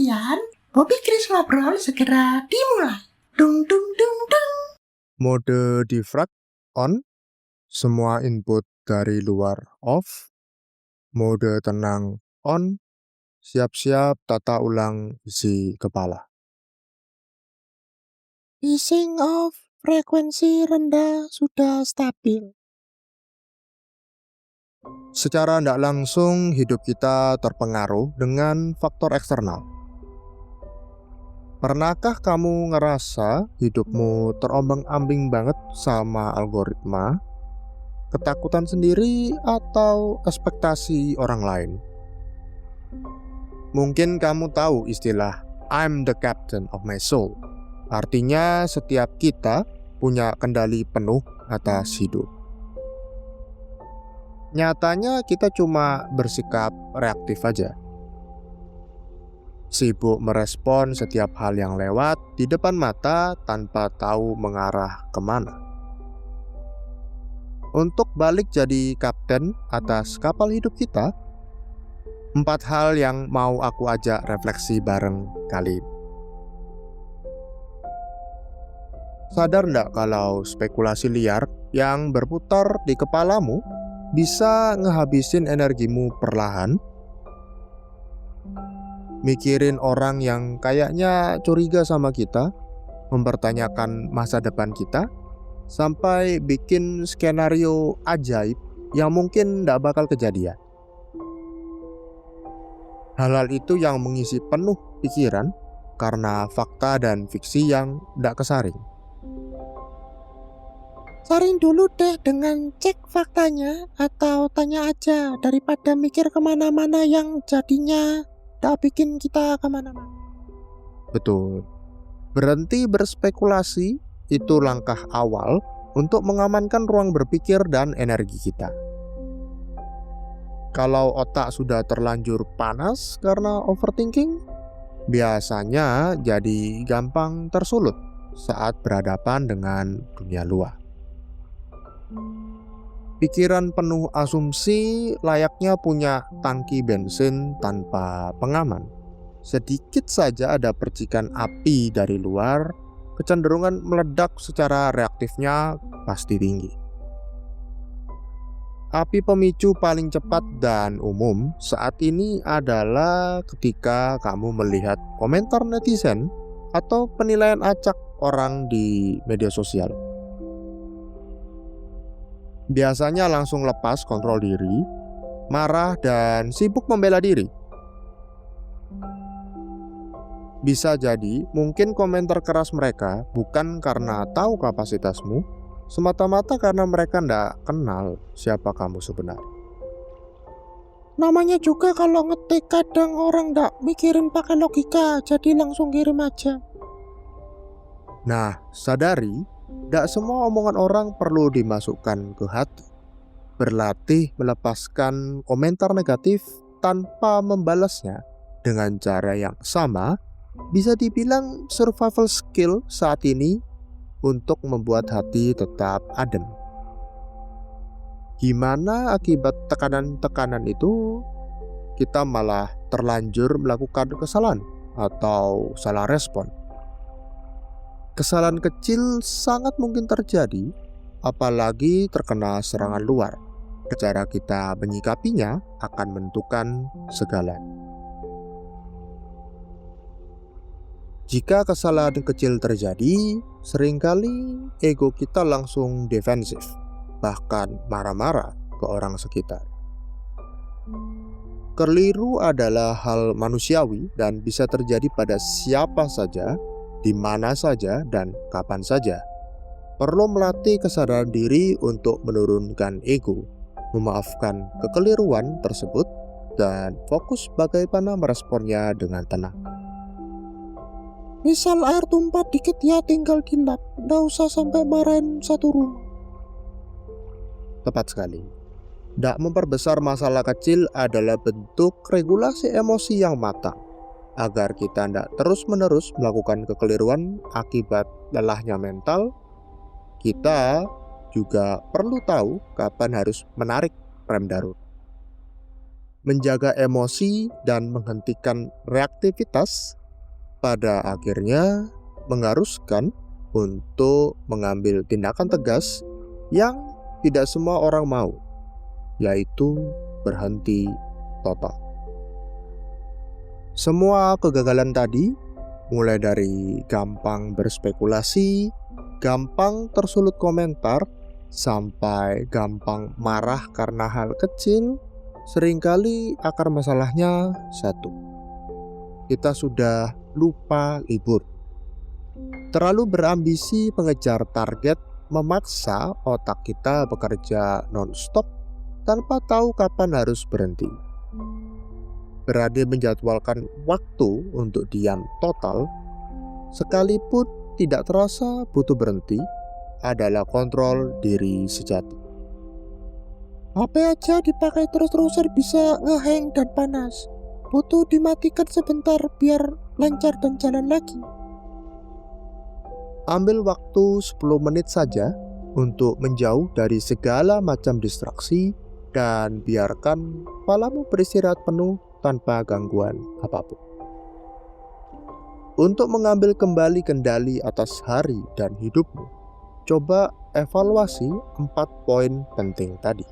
sekalian, Bobby Chris Ngobrol segera dimulai. Dung dung dung dung. Mode defrag on, semua input dari luar off. Mode tenang on, siap-siap tata ulang isi kepala. Easing off, frekuensi rendah sudah stabil. Secara tidak langsung, hidup kita terpengaruh dengan faktor eksternal. Pernahkah kamu ngerasa hidupmu terombang-ambing banget sama algoritma, ketakutan sendiri, atau ekspektasi orang lain? Mungkin kamu tahu istilah I'm the captain of my soul. Artinya setiap kita punya kendali penuh atas hidup. Nyatanya kita cuma bersikap reaktif aja. Sibuk merespon setiap hal yang lewat di depan mata tanpa tahu mengarah kemana. Untuk balik jadi kapten atas kapal hidup kita, 4 hal yang mau aku ajak refleksi bareng kali ini. Sadar nggak kalau spekulasi liar yang berputar di kepalamu bisa ngehabisin energimu perlahan? Mikirin orang yang kayaknya curiga sama kita, mempertanyakan masa depan kita, sampai bikin skenario ajaib yang mungkin nggak bakal kejadian. Hal-hal itu yang mengisi penuh pikiran karena fakta dan fiksi yang nggak kesaring. Saring dulu deh dengan cek faktanya atau tanya aja daripada mikir kemana-mana yang jadinya tak bikin kita kemana-mana. Betul. Berhenti berspekulasi itu langkah awal untuk mengamankan ruang berpikir dan energi kita. Kalau otak sudah terlanjur panas karena overthinking, biasanya jadi gampang tersulut saat berhadapan dengan dunia luar. Pikiran penuh asumsi layaknya punya tangki bensin tanpa pengaman. Sedikit saja ada percikan api dari luar, kecenderungan meledak secara reaktifnya pasti tinggi. Api pemicu paling cepat dan umum saat ini adalah ketika kamu melihat komentar netizen atau penilaian acak orang di media sosial. Biasanya langsung lepas kontrol diri, marah dan sibuk membela diri. Bisa jadi mungkin komentar keras mereka bukan karena tahu kapasitasmu, semata-mata karena mereka ndak kenal siapa kamu sebenarnya. Namanya juga kalau ngetik kadang orang ndak mikirin pakai logika, jadi langsung kirim aja. Nah, sadari, ndak semua omongan orang perlu dimasukkan ke hati. Berlatih melepaskan komentar negatif tanpa membalasnya dengan cara yang sama bisa dibilang survival skill saat ini untuk membuat hati tetap adem. Gimana akibat tekanan-tekanan itu kita malah terlanjur melakukan kesalahan atau salah respon. Kesalahan kecil sangat mungkin terjadi, apalagi terkena serangan luar. Cara kita menyikapinya akan menentukan segalanya. Jika kesalahan kecil terjadi, seringkali ego kita langsung defensif, bahkan marah-marah ke orang sekitar. Keliru adalah hal manusiawi dan bisa terjadi pada siapa saja, di mana saja, dan kapan saja. Perlu melatih kesadaran diri untuk menurunkan ego, memaafkan kekeliruan tersebut, dan fokus bagaimana meresponnya dengan tenang. Misal air tumpah dikit ya tinggal dilap, nggak usah sampai marahin satu rumah. Tepat sekali. Tidak memperbesar masalah kecil adalah bentuk regulasi emosi yang matang, agar kita tidak terus-menerus melakukan kekeliruan akibat lelahnya mental. Kita juga perlu tahu kapan harus menarik rem darurat. menjaga emosi dan menghentikan reaktivitas, pada akhirnya mengharuskan untuk mengambil tindakan tegas yang tidak semua orang mau, yaitu berhenti total. Semua kegagalan tadi, mulai dari gampang berspekulasi, gampang tersulut komentar, sampai gampang marah karena hal kecil, seringkali akar masalahnya satu. Kita sudah lupa libur. Terlalu berambisi mengejar target memaksa otak kita bekerja non-stop tanpa tahu kapan harus berhenti. Berani menjadwalkan waktu untuk diam total, sekalipun tidak terasa butuh berhenti, adalah kontrol diri sejati. HP aja dipakai terus-terusan bisa ngehang dan panas. Butuh dimatikan sebentar biar lancar dan jalan lagi. Ambil waktu 10 menit saja untuk menjauh dari segala macam distraksi dan biarkan kepalamu beristirahat penuh tanpa gangguan apapun. Untuk mengambil kembali kendali atas hari dan hidupmu, coba evaluasi 4 poin penting tadi.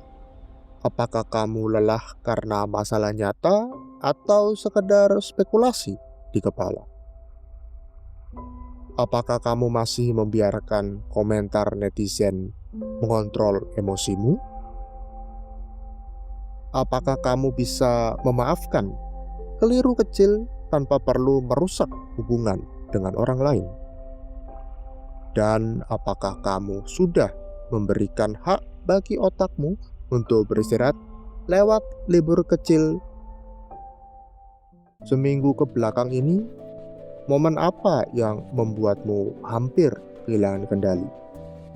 Apakah kamu lelah karena masalah nyata atau sekedar spekulasi di kepala? Apakah kamu masih membiarkan komentar netizen mengontrol emosimu? Apakah kamu bisa memaafkan keliru kecil tanpa perlu merusak hubungan dengan orang lain? Dan apakah kamu sudah memberikan hak bagi otakmu untuk beristirahat lewat libur kecil? Seminggu ke belakang ini, momen apa yang membuatmu hampir kehilangan kendali?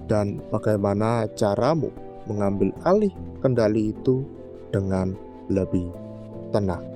Dan bagaimana caramu mengambil alih kendali itu dengan lebih tenang?